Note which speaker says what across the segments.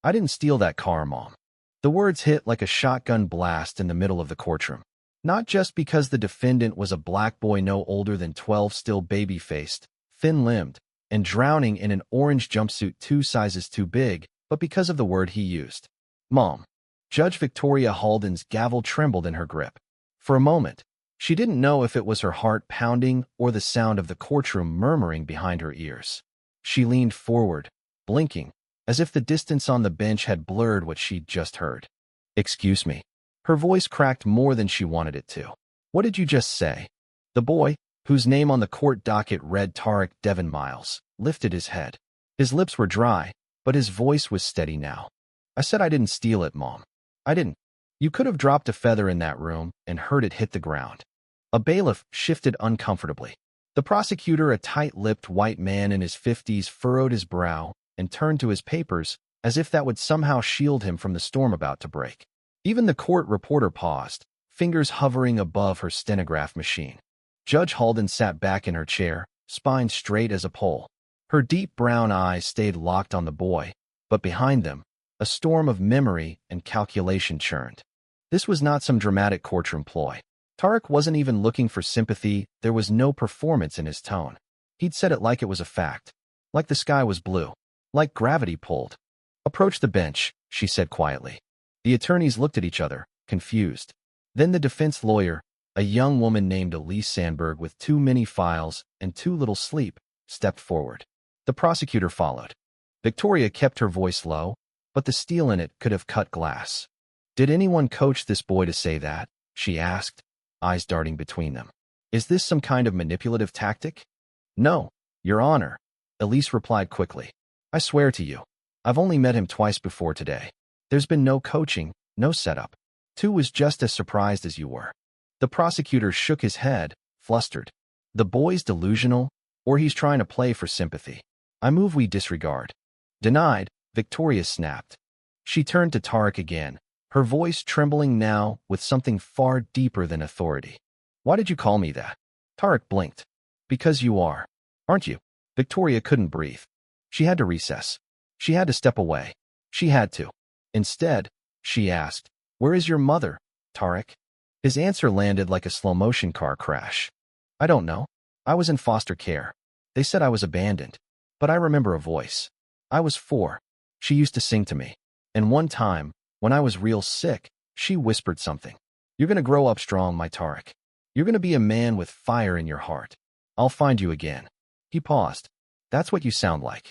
Speaker 1: I didn't steal that car, Mom. The words hit like a shotgun blast in the middle of the courtroom. Not just because the defendant was a black boy no older than 12, still baby-faced, thin-limbed, and drowning in an orange jumpsuit 2 sizes too big, but because of the word he used. Mom. Judge Victoria Halden's gavel trembled in her grip. For a moment, she didn't know if it was her heart pounding or the sound of the courtroom murmuring behind her ears. She leaned forward, blinking, as if the distance on the bench had blurred what she'd just heard. Excuse me. Her voice cracked more than she wanted it to. What did you just say? The boy, whose name on the court docket read Tarek Devon Miles, lifted his head. His lips were dry, but his voice was steady now. I said I didn't steal it, Mom. I didn't. You could have dropped a feather in that room and heard it hit the ground. A bailiff shifted uncomfortably. The prosecutor, a tight-lipped white man in his 50s, furrowed his brow and turned to his papers as if that would somehow shield him from the storm about to break. Even the court reporter paused, fingers hovering above her stenograph machine. Judge Halden sat back in her chair, spine straight as a pole. Her deep brown eyes stayed locked on the boy, but behind them, a storm of memory and calculation churned. This was not some dramatic courtroom ploy. Tarek wasn't even looking for sympathy. There was no performance in his tone. He'd said it like it was a fact, like the sky was blue, like gravity pulled. Approach the bench, she said quietly. The attorneys looked at each other, confused. Then the defense lawyer, a young woman named Elise Sandberg with too many files and too little sleep, stepped forward. The prosecutor followed. Victoria kept her voice low, but the steel in it could have cut glass. Did anyone coach this boy to say that? She asked, eyes darting between them. Is this some kind of manipulative tactic? No, Your Honor, Elise replied quickly. I swear to you, I've only met him twice before today. There's been no coaching, no setup. Tu was just as surprised as you were. The prosecutor shook his head, flustered. The boy's delusional, or he's trying to play for sympathy. I move we disregard. Denied, Victoria snapped. She turned to Tarek again, her voice trembling now with something far deeper than authority. Why did you call me that? Tarek blinked. Because you are. Aren't you? Victoria couldn't breathe. She had to recess. She had to step away. She had to. Instead, she asked, Where is your mother, Tarek? His answer landed like a slow-motion car crash. I don't know. I was in foster care. They said I was abandoned. But I remember a voice. I was 4. She used to sing to me. And one time, when I was real sick, she whispered something. You're going to grow up strong, my Tarek. You're going to be a man with fire in your heart. I'll find you again. He paused. That's what you sound like.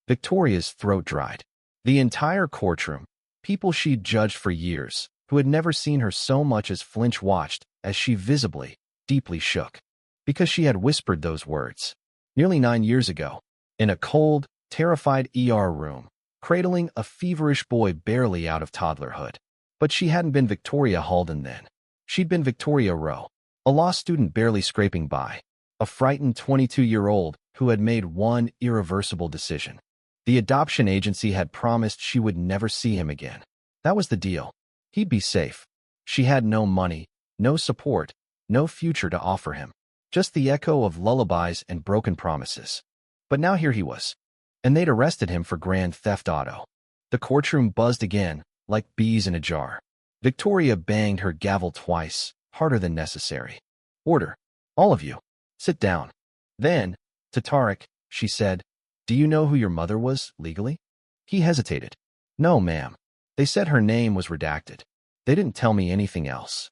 Speaker 1: Victoria's throat dried. The entire courtroom, people she'd judged for years, who had never seen her so much as flinch, watched as she visibly, deeply shook. Because she had whispered those words. Nearly 9 years ago, in a cold, terrified ER room, cradling a feverish boy barely out of toddlerhood. But she hadn't been Victoria Halden then. She'd been Victoria Rowe, a law student barely scraping by, a frightened 22-year-old who had made one irreversible decision. The adoption agency had promised she would never see him again. That was the deal. He'd be safe. She had no money, no support, no future to offer him. Just the echo of lullabies and broken promises. But now here he was. And they'd arrested him for grand theft auto. The courtroom buzzed again, like bees in a jar. Victoria banged her gavel twice, harder than necessary. Order. All of you. Sit down. Then, to Tarek, she said, Do you know who your mother was, legally? He hesitated. No, ma'am. They said her name was redacted. They didn't tell me anything else.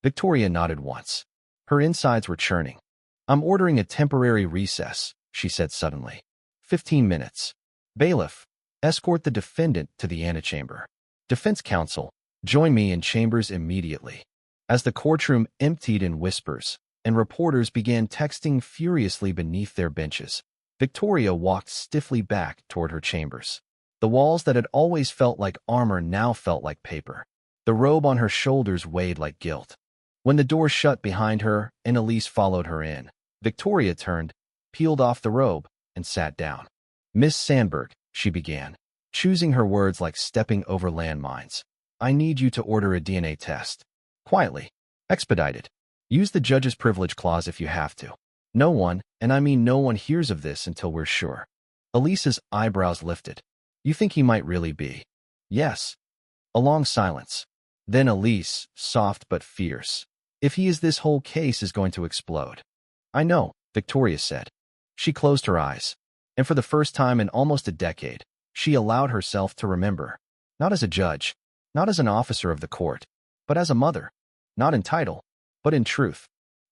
Speaker 1: Victoria nodded once. Her insides were churning. I'm ordering a temporary recess, she said suddenly. 15 minutes. Bailiff, escort the defendant to the antechamber. Defense counsel, join me in chambers immediately. As the courtroom emptied in whispers, and reporters began texting furiously beneath their benches, Victoria walked stiffly back toward her chambers. The walls that had always felt like armor now felt like paper. The robe on her shoulders weighed like guilt. When the door shut behind her and Elise followed her in, Victoria turned, peeled off the robe, and sat down. Miss Sandberg, she began, choosing her words like stepping over landmines. I need you to order a DNA test. Quietly. Expedited. Use the judge's privilege clause if you have to. No one, and I mean no one, hears of this until we're sure. Elise's eyebrows lifted. You think he might really be? Yes. A long silence. Then Elise, soft but fierce. If he is, this whole case is going to explode. I know, Victoria said. She closed her eyes. And for the first time in almost a decade, she allowed herself to remember. Not as a judge, not as an officer of the court, but as a mother. Not in title, but in truth.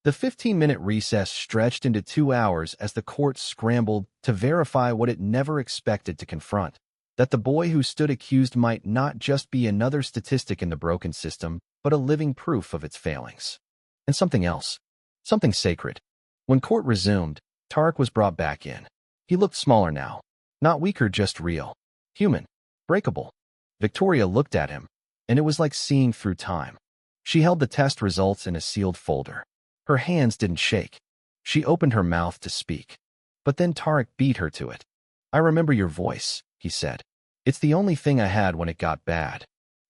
Speaker 1: The 15-minute recess stretched into 2 hours as the court scrambled to verify what it never expected to confront. That the boy who stood accused might not just be another statistic in the broken system, but a living proof of its failings. And something else. Something sacred. When court resumed, Tarek was brought back in. He looked smaller now. Not weaker, just real. Human. Breakable. Victoria looked at him, and it was like seeing through time. She held the test results in a sealed folder. Her hands didn't shake. She opened her mouth to speak. But then Tarek beat her to it. I remember your voice, he said. It's the only thing I had when it got bad.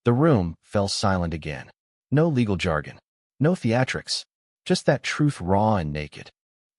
Speaker 1: The room fell silent again. No legal jargon. No theatrics. Just that truth raw and naked.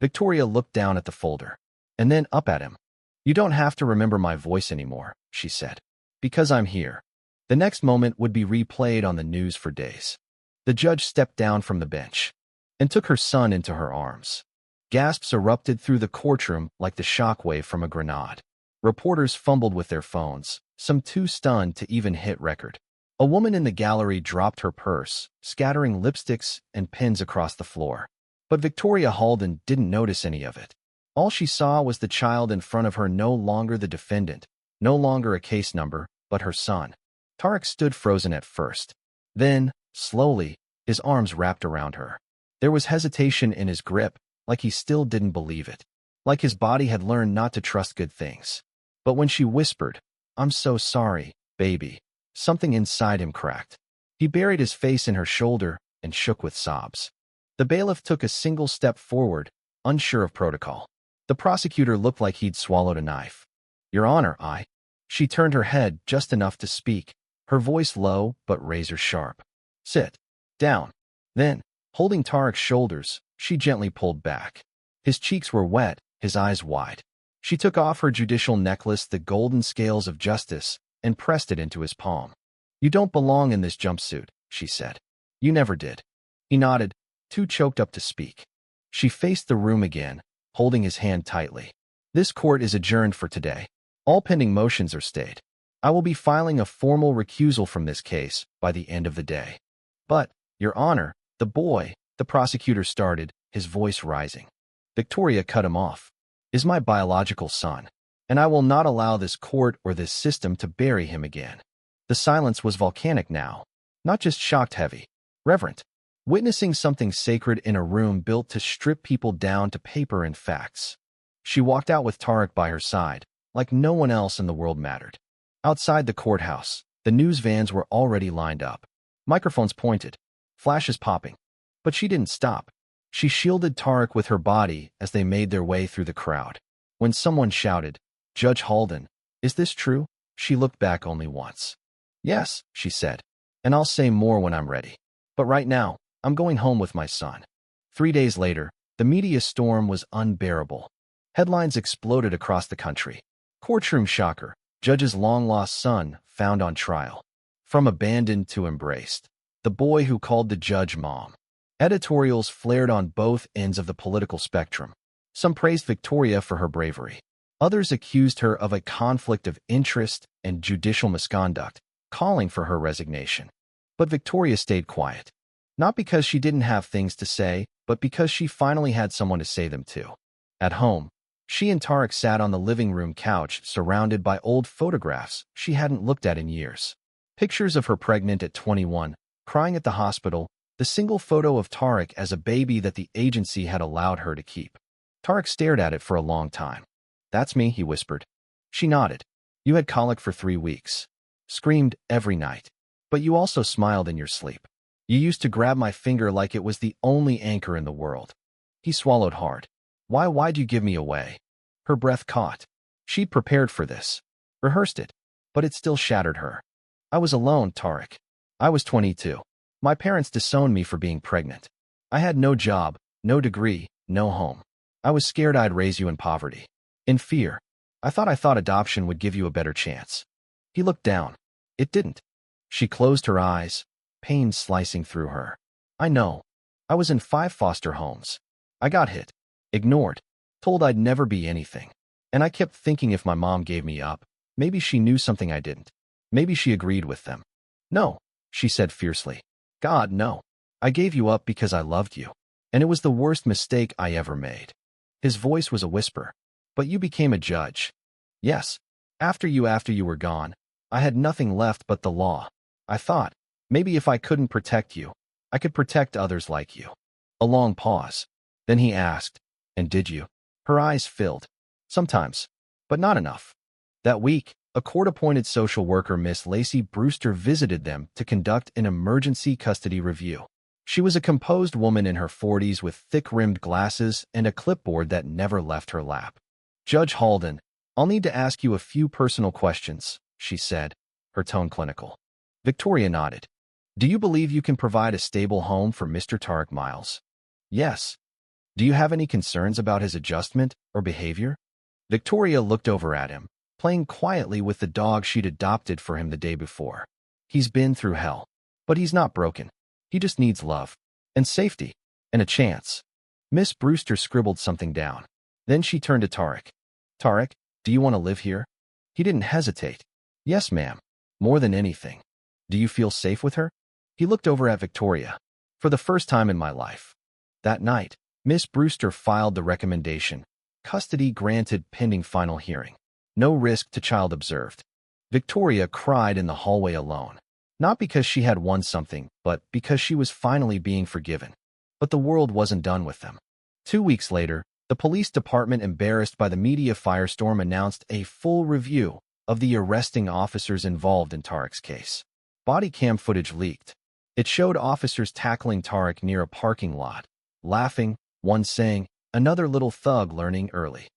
Speaker 1: Victoria looked down at the folder, and then up at him. You don't have to remember my voice anymore, she said. Because I'm here. The next moment would be replayed on the news for days. The judge stepped down from the bench and took her son into her arms. Gasps erupted through the courtroom like the shockwave from a grenade. Reporters fumbled with their phones, some too stunned to even hit record. A woman in the gallery dropped her purse, scattering lipsticks and pins across the floor. But Victoria Halden didn't notice any of it. All she saw was the child in front of her, no longer the defendant, no longer a case number, but her son. Tarek stood frozen at first. Then, slowly, his arms wrapped around her. There was hesitation in his grip, like he still didn't believe it. Like his body had learned not to trust good things. But when she whispered, I'm so sorry, baby, something inside him cracked. He buried his face in her shoulder and shook with sobs. The bailiff took a single step forward, unsure of protocol. The prosecutor looked like he'd swallowed a knife. Your Honor, I. She turned her head just enough to speak, her voice low but razor sharp. Sit down. Then, holding Tarek's shoulders, she gently pulled back. His cheeks were wet, his eyes wide. She took off her judicial necklace, the golden scales of justice, and pressed it into his palm. You don't belong in this jumpsuit, she said. You never did. He nodded, too choked up to speak. She faced the room again, holding his hand tightly. This court is adjourned for today. All pending motions are stayed. I will be filing a formal recusal from this case by the end of the day. But, Your Honor, the boy, the prosecutor started, his voice rising. Victoria cut him off. Is my biological son, and I will not allow this court or this system to bury him again. The silence was volcanic now, not just shocked heavy, reverent, witnessing something sacred in a room built to strip people down to paper and facts. She walked out with Tarek by her side, like no one else in the world mattered. Outside the courthouse, the news vans were already lined up. Microphones pointed, flashes popping. But she didn't stop. She shielded Tarek with her body as they made their way through the crowd. When someone shouted, Judge Halden, is this true? She looked back only once. Yes, she said, and I'll say more when I'm ready. But right now, I'm going home with my son. 3 days later, the media storm was unbearable. Headlines exploded across the country. Courtroom shocker, judge's long-lost son found on trial. From abandoned to embraced. The boy who called the judge mom. Editorials flared on both ends of the political spectrum. Some praised Victoria for her bravery. Others accused her of a conflict of interest and judicial misconduct, calling for her resignation. But Victoria stayed quiet. Not because she didn't have things to say, but because she finally had someone to say them to. At home, she and Tarek sat on the living room couch, surrounded by old photographs she hadn't looked at in years. Pictures of her pregnant at 21, crying at the hospital, the single photo of Tarek as a baby that the agency had allowed her to keep. Tarek stared at it for a long time. That's me, he whispered. She nodded. You had colic for 3 weeks. Screamed every night. But you also smiled in your sleep. You used to grab my finger like it was the only anchor in the world. He swallowed hard. Why'd you give me away? Her breath caught. She'd prepared for this. Rehearsed it. But it still shattered her. I was alone, Tarek. I was 22. My parents disowned me for being pregnant. I had no job, no degree, no home. I was scared I'd raise you in poverty. In fear. I thought adoption would give you a better chance. He looked down. It didn't. She closed her eyes, pain slicing through her. I know. I was in 5 foster homes. I got hit, ignored, told I'd never be anything. And I kept thinking if my mom gave me up, maybe she knew something I didn't. Maybe she agreed with them. No, she said fiercely. God, no. I gave you up because I loved you. And it was the worst mistake I ever made. His voice was a whisper. But you became a judge. Yes. After you were gone, I had nothing left but the law. I thought, maybe if I couldn't protect you, I could protect others like you. A long pause. Then he asked, and did you? Her eyes filled. Sometimes, but not enough. That week, a court-appointed social worker, Miss Lacey Brewster, visited them to conduct an emergency custody review. She was a composed woman in her 40s with thick-rimmed glasses and a clipboard that never left her lap. Judge Halden, I'll need to ask you a few personal questions, she said, her tone clinical. Victoria nodded. Do you believe you can provide a stable home for Mr. Tarek Miles? Yes. Do you have any concerns about his adjustment or behavior? Victoria looked over at him, playing quietly with the dog she'd adopted for him the day before. He's been through hell, but he's not broken. He just needs love, and safety, and a chance. Miss Brewster scribbled something down. Then she turned to Tarek. Tarek, do you want to live here? He didn't hesitate. Yes, ma'am. More than anything. Do you feel safe with her? He looked over at Victoria. For the first time in my life. That night, Miss Brewster filed the recommendation. Custody granted pending final hearing. No risk to child observed. Victoria cried in the hallway alone. Not because she had won something, but because she was finally being forgiven. But the world wasn't done with them. 2 weeks later, the police department, embarrassed by the media firestorm, announced a full review of the arresting officers involved in Tarek's case. Body cam footage leaked. It showed officers tackling Tarek near a parking lot, laughing, one saying, "Another little thug learning early."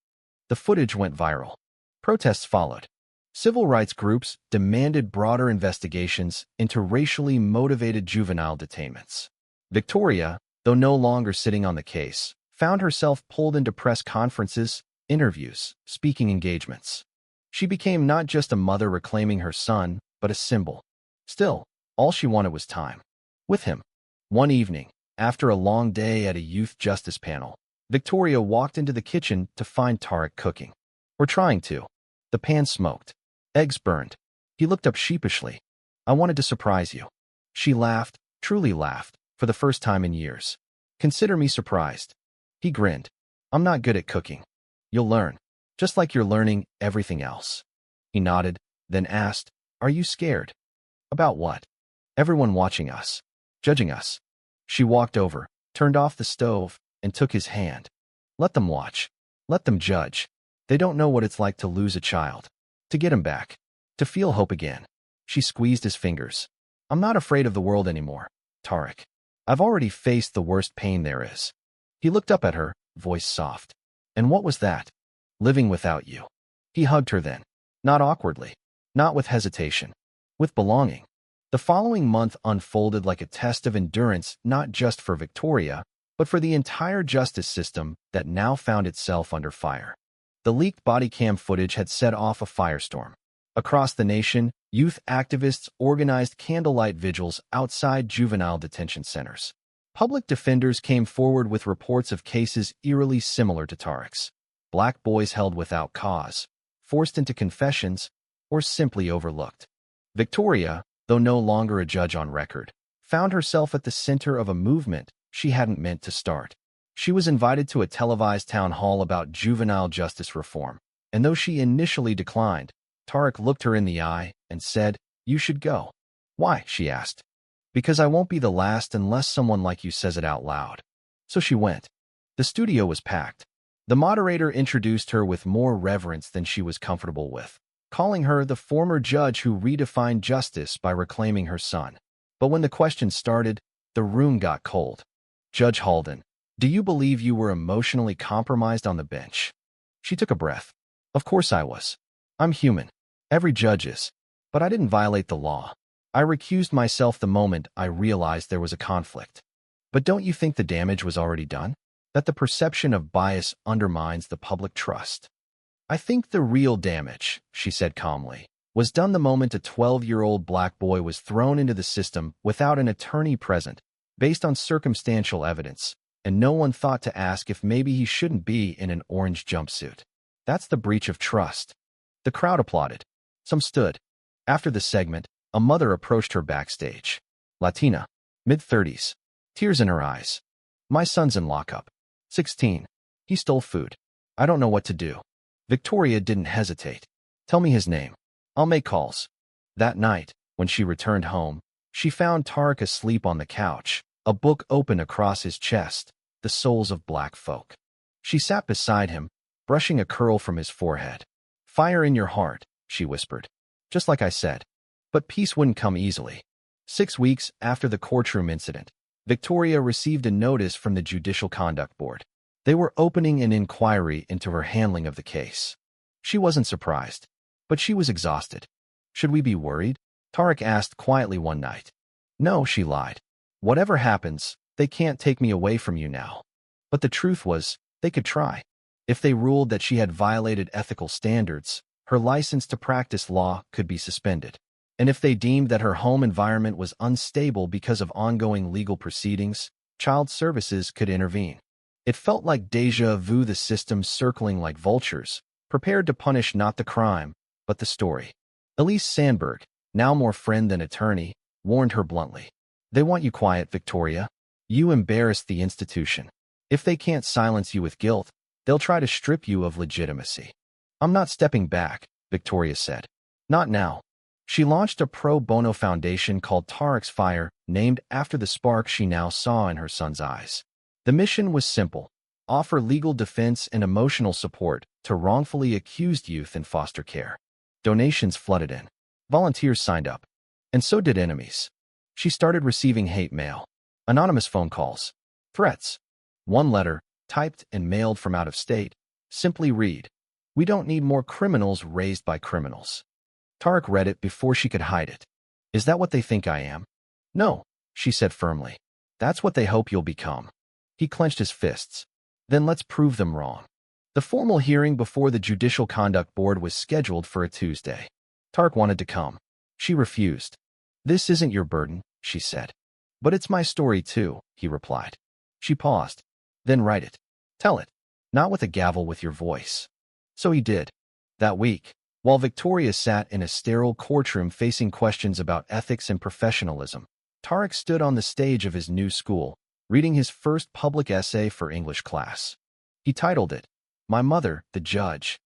Speaker 1: The footage went viral. Protests followed. Civil rights groups demanded broader investigations into racially motivated juvenile detainments. Victoria, though no longer sitting on the case, found herself pulled into press conferences, interviews, speaking engagements. She became not just a mother reclaiming her son, but a symbol. Still, all she wanted was time. With him. One evening, after a long day at a youth justice panel, Victoria walked into the kitchen to find Tarek cooking. Or trying to. The pan smoked. Eggs burned. He looked up sheepishly. I wanted to surprise you. She laughed, truly laughed, for the first time in years. Consider me surprised. He grinned. I'm not good at cooking. You'll learn. Just like you're learning everything else. He nodded, then asked, Are you scared? About what? Everyone watching us. Judging us. She walked over, turned off the stove, and took his hand. Let them watch. Let them judge. They don't know what it's like to lose a child. To get him back. To feel hope again. She squeezed his fingers. I'm not afraid of the world anymore, Tarek. I've already faced the worst pain there is. He looked up at her, voice soft. And what was that? Living without you. He hugged her then. Not awkwardly. Not with hesitation. With belonging. The following month unfolded like a test of endurance, not just for Victoria, but for the entire justice system that now found itself under fire. The leaked body cam footage had set off a firestorm. Across the nation, youth activists organized candlelight vigils outside juvenile detention centers. Public defenders came forward with reports of cases eerily similar to Tarek's. Black boys held without cause, forced into confessions, or simply overlooked. Victoria, though no longer a judge on record, found herself at the center of a movement she hadn't meant to start. She was invited to a televised town hall about juvenile justice reform, and though she initially declined, Tarek looked her in the eye and said, You should go. Why? She asked. Because I won't be the last unless someone like you says it out loud. So she went. The studio was packed. The moderator introduced her with more reverence than she was comfortable with, calling her the former judge who redefined justice by reclaiming her son. But when the questions started, the room got cold. Judge Halden, do you believe you were emotionally compromised on the bench? She took a breath. Of course I was. I'm human. Every judge is. But I didn't violate the law. I recused myself the moment I realized there was a conflict. But don't you think the damage was already done? That the perception of bias undermines the public trust? I think the real damage, she said calmly, was done the moment a 12-year-old black boy was thrown into the system without an attorney present, based on circumstantial evidence, and no one thought to ask if maybe he shouldn't be in an orange jumpsuit. That's the breach of trust. The crowd applauded. Some stood. After the segment, a mother approached her backstage. Latina, mid-30s, tears in her eyes. My son's in lockup. 16. He stole food. I don't know what to do. Victoria didn't hesitate. Tell me his name. I'll make calls. That night, when she returned home, she found Tarek asleep on the couch, a book open across his chest, The Souls of Black Folk. She sat beside him, brushing a curl from his forehead. Fire in your heart, she whispered. Just like I said. But peace wouldn't come easily. 6 weeks after the courtroom incident, Victoria received a notice from the Judicial Conduct Board. They were opening an inquiry into her handling of the case. She wasn't surprised, but she was exhausted. Should we be worried? Tarek asked quietly one night. No, she lied. Whatever happens, they can't take me away from you now. But the truth was, they could try. If they ruled that she had violated ethical standards, her license to practice law could be suspended. And if they deemed that her home environment was unstable because of ongoing legal proceedings, child services could intervene. It felt like déjà vu, the system circling like vultures, prepared to punish not the crime, but the story. Elise Sandberg, now more friend than attorney, warned her bluntly. They want you quiet, Victoria. You embarrassed the institution. If they can't silence you with guilt, they'll try to strip you of legitimacy. I'm not stepping back, Victoria said. Not now. She launched a pro bono foundation called Tarek's Fire, named after the spark she now saw in her son's eyes. The mission was simple: offer legal defense and emotional support to wrongfully accused youth in foster care. Donations flooded in. Volunteers signed up. And so did enemies. She started receiving hate mail, anonymous phone calls, threats. One letter, typed and mailed from out of state, simply read, "We don't need more criminals raised by criminals." Tarek read it before she could hide it. Is that what they think I am? No, she said firmly. That's what they hope you'll become. He clenched his fists. Then let's prove them wrong. The formal hearing before the Judicial Conduct Board was scheduled for a Tuesday. Tarek wanted to come. She refused. This isn't your burden, she said. But it's my story too, he replied. She paused. Then write it. Tell it. Not with a gavel, with your voice. So he did. That week, while Victoria sat in a sterile courtroom facing questions about ethics and professionalism, Tarek stood on the stage of his new school, reading his first public essay for English class. He titled it, My Mother, the Judge.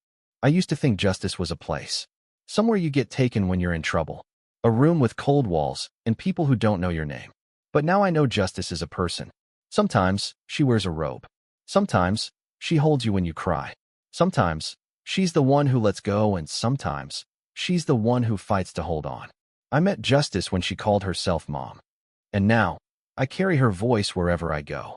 Speaker 1: I used to think justice was a place. Somewhere you get taken when you're in trouble. A room with cold walls and people who don't know your name. But now I know justice is a person. Sometimes she wears a robe. Sometimes she holds you when you cry. Sometimes she's the one who lets go, and sometimes she's the one who fights to hold on. I met justice when she called herself Mom. And now, I carry her voice wherever I go.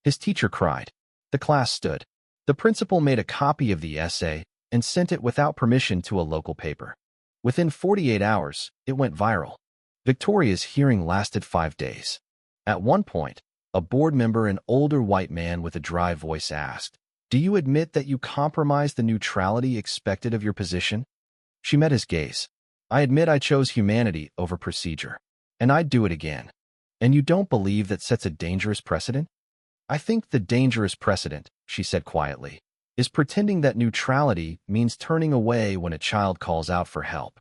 Speaker 1: His teacher cried. The class stood. The principal made a copy of the essay and sent it without permission to a local paper. Within 48 hours, it went viral. Victoria's hearing lasted 5 days. At one point, a board member, an older white man with a dry voice, asked, Do you admit that you compromised the neutrality expected of your position? She met his gaze. I admit I chose humanity over procedure. And I'd do it again. And you don't believe that sets a dangerous precedent? I think the dangerous precedent, she said quietly, is pretending that neutrality means turning away when a child calls out for help.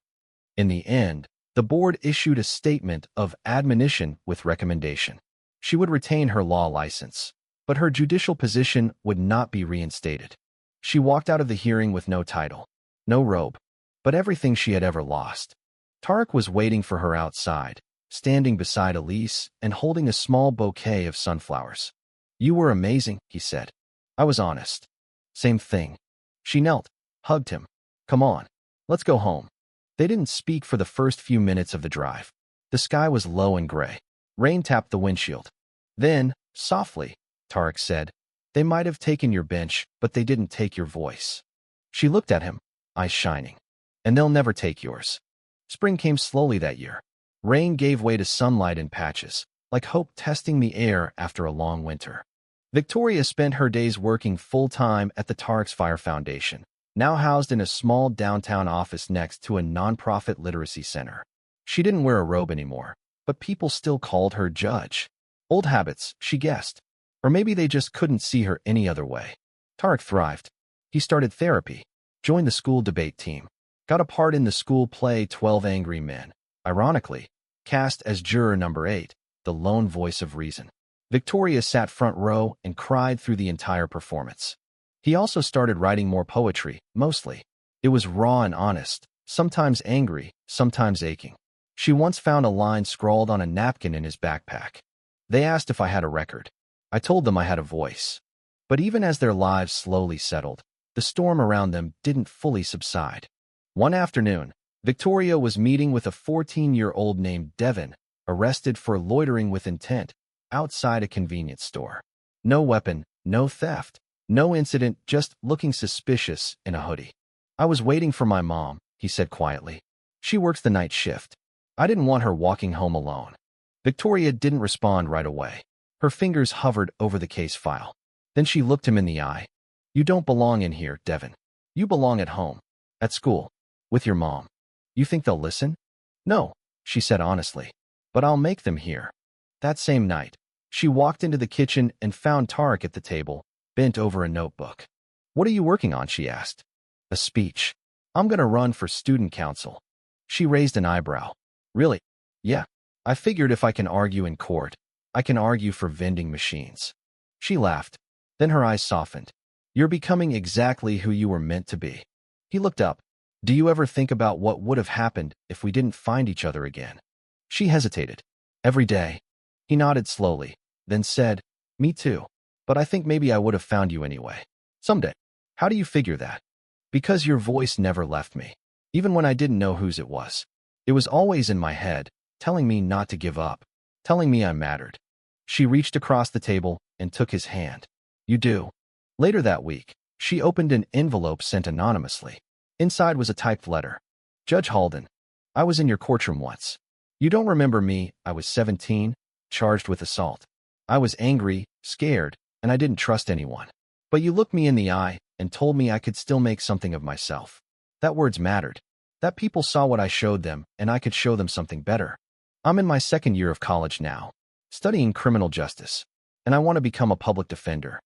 Speaker 1: In the end, the board issued a statement of admonition with recommendation. She would retain her law license, but her judicial position would not be reinstated. She walked out of the hearing with no title, no robe, but everything she had ever lost. Tarek was waiting for her outside, standing beside Elise and holding a small bouquet of sunflowers. You were amazing, he said. I was honest. Same thing. She knelt, hugged him. Come on, let's go home. They didn't speak for the first few minutes of the drive. The sky was low and gray. Rain tapped the windshield. Then, softly, Tarek said, They might have taken your bench, but they didn't take your voice. She looked at him, eyes shining. And they'll never take yours. Spring came slowly that year. Rain gave way to sunlight in patches, like hope testing the air after a long winter. Victoria spent her days working full-time at the Tarek's Fire Foundation, now housed in a small downtown office next to a nonprofit literacy center. She didn't wear a robe anymore, but people still called her Judge. Old habits, she guessed. Or maybe they just couldn't see her any other way. Tarek thrived. He started therapy, joined the school debate team, got a part in the school play 12 Angry Men, ironically, cast as juror number 8, the lone voice of reason. Victoria sat front row and cried through the entire performance. He also started writing more poetry, mostly. It was raw and honest, sometimes angry, sometimes aching. She once found a line scrawled on a napkin in his backpack. They asked if I had a record. I told them I had a voice. But even as their lives slowly settled, the storm around them didn't fully subside. One afternoon, Victoria was meeting with a 14-year-old named Devin, arrested for loitering with intent, outside a convenience store. No weapon, no theft, no incident, just looking suspicious in a hoodie. I was waiting for my mom, he said quietly. She works the night shift. I didn't want her walking home alone. Victoria didn't respond right away. Her fingers hovered over the case file. Then she looked him in the eye. You don't belong in here, Devin. You belong at home, at school, with your mom. You think they'll listen? No, she said honestly. But I'll make them hear. That same night, she walked into the kitchen and found Tarek at the table, bent over a notebook. What are you working on? She asked. A speech. I'm gonna run for student council. She raised an eyebrow. Really? Yeah. I figured if I can argue in court, I can argue for vending machines. She laughed. Then her eyes softened. You're becoming exactly who you were meant to be. He looked up. Do you ever think about what would have happened if we didn't find each other again? She hesitated. Every day. He nodded slowly, then said, Me too. But I think maybe I would have found you anyway. Someday. How do you figure that? Because your voice never left me. Even when I didn't know whose it was. It was always in my head, telling me not to give up, telling me I mattered. She reached across the table and took his hand. You do. Later that week, she opened an envelope sent anonymously. Inside was a typed letter. Judge Halden, I was in your courtroom once. You don't remember me. I was 17, charged with assault. I was angry, scared, and I didn't trust anyone. But you looked me in the eye and told me I could still make something of myself. That words mattered. That people saw what I showed them and I could show them something better. I'm in my second year of college now, studying criminal justice, and I want to become a public defender.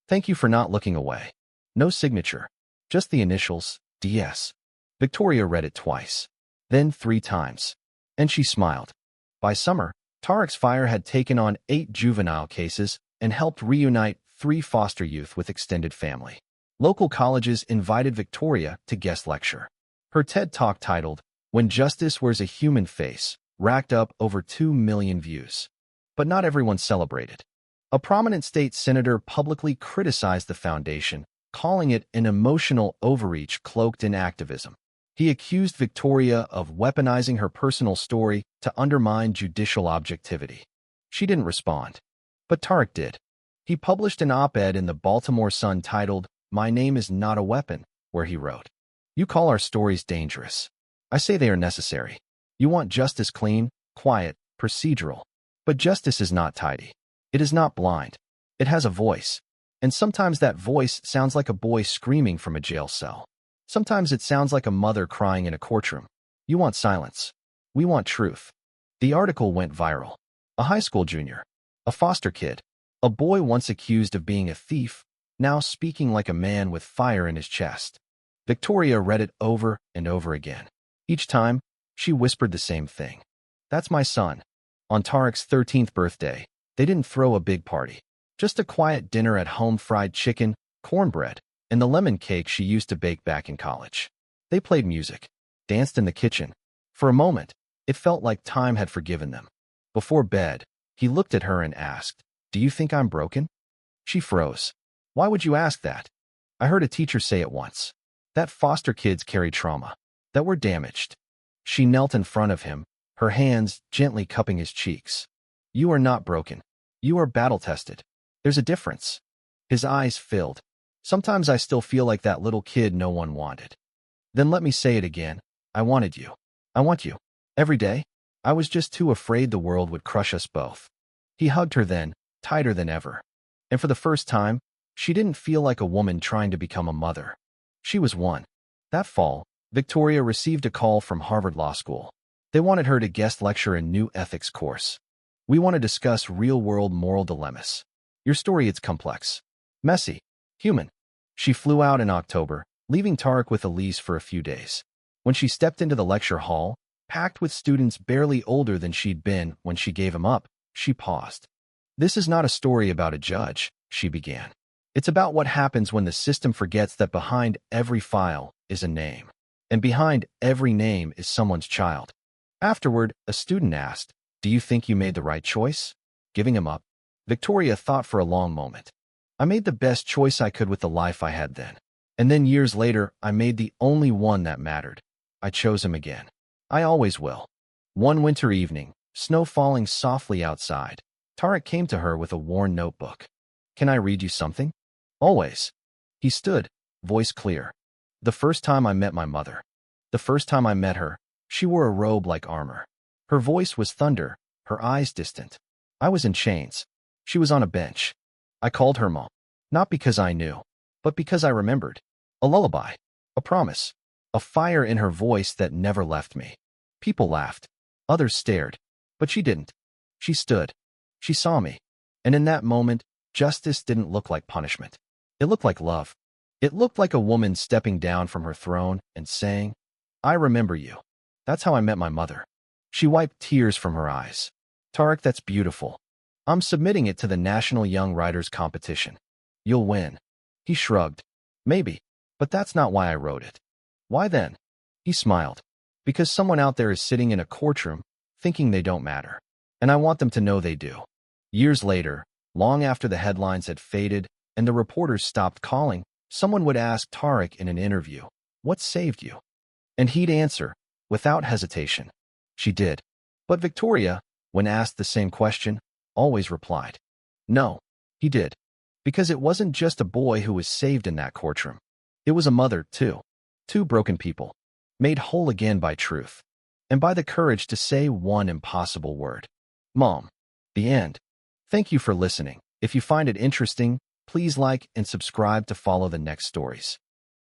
Speaker 1: Thank you for not looking away. No signature, just the initials, DS. Victoria read it twice, then 3 times, and she smiled. By summer, Tarek's fire had taken on 8 juvenile cases and helped reunite 3 foster youth with extended family. Local colleges invited Victoria to guest lecture. Her TED Talk titled, When Justice Wears a Human Face, racked up over 2 million views. But not everyone celebrated. A prominent state senator publicly criticized the foundation, calling it an emotional overreach cloaked in activism. He accused Victoria of weaponizing her personal story to undermine judicial objectivity. She didn't respond. But Tarek did. He published an op-ed in the Baltimore Sun titled, My Name is Not a Weapon, where he wrote, You call our stories dangerous. I say they are necessary. You want justice clean, quiet, procedural. But justice is not tidy. It is not blind. It has a voice. And sometimes that voice sounds like a boy screaming from a jail cell. Sometimes it sounds like a mother crying in a courtroom. You want silence. We want truth. The article went viral. A high school junior. A foster kid. A boy once accused of being a thief, now speaking like a man with fire in his chest. Victoria read it over and over again. Each time, she whispered the same thing. That's my son. On Tarek's 13th birthday, they didn't throw a big party. Just a quiet dinner at home, fried chicken, cornbread, and the lemon cake she used to bake back in college. They played music, danced in the kitchen. For a moment, it felt like time had forgiven them. Before bed, he looked at her and asked, Do you think I'm broken? She froze. Why would you ask that? I heard a teacher say it once. That foster kids carry trauma. That we're damaged. She knelt in front of him, her hands gently cupping his cheeks. You are not broken. You are battle-tested. There's a difference. His eyes filled. Sometimes I still feel like that little kid no one wanted. Then let me say it again. I wanted you. I want you. Every day. I was just too afraid the world would crush us both. He hugged her then, tighter than ever. And for the first time, she didn't feel like a woman trying to become a mother. She was one. That fall, Victoria received a call from Harvard Law School. They wanted her to guest lecture a new ethics course. We want to discuss real-world moral dilemmas. Your story is complex, messy, human. She flew out in October, leaving Tarek with Elise for a few days. When she stepped into the lecture hall, packed with students barely older than she'd been when she gave him up, she paused. This is not a story about a judge, she began. It's about what happens when the system forgets that behind every file is a name, and behind every name is someone's child. Afterward, a student asked, "Do you think you made the right choice?" Giving him up. Victoria thought for a long moment. "I made the best choice I could with the life I had then. And then years later, I made the only one that mattered. I chose him again. I always will." One winter evening, snow falling softly outside, Tarek came to her with a worn notebook. "Can I read you something?" "Always." He stood, voice clear. "The first time I met my mother. The first time I met her, she wore a robe like armor. Her voice was thunder, her eyes distant. I was in chains. She was on a bench. I called her Mom. Not because I knew, but because I remembered. A lullaby. A promise. A fire in her voice that never left me. People laughed. Others stared. But she didn't. She stood. She saw me. And in that moment, justice didn't look like punishment. It looked like love. It looked like a woman stepping down from her throne and saying, "I remember you." That's how I met my mother. She wiped tears from her eyes. "Tarek, that's beautiful. I'm submitting it to the National Young Writers Competition. You'll win." He shrugged. "Maybe, but that's not why I wrote it." "Why then?" He smiled. "Because someone out there is sitting in a courtroom thinking they don't matter. And I want them to know they do." Years later, long after the headlines had faded and the reporters stopped calling, someone would ask Tarek in an interview, "What saved you?" And he'd answer, without hesitation, "She did." But Victoria, when asked the same question, always replied, "No, he did." Because it wasn't just a boy who was saved in that courtroom. It was a mother, too. Two broken people, made whole again by truth, and by the courage to say one impossible word. Mom. The end. Thank you for listening. If you find it interesting, please like and subscribe to follow the next stories.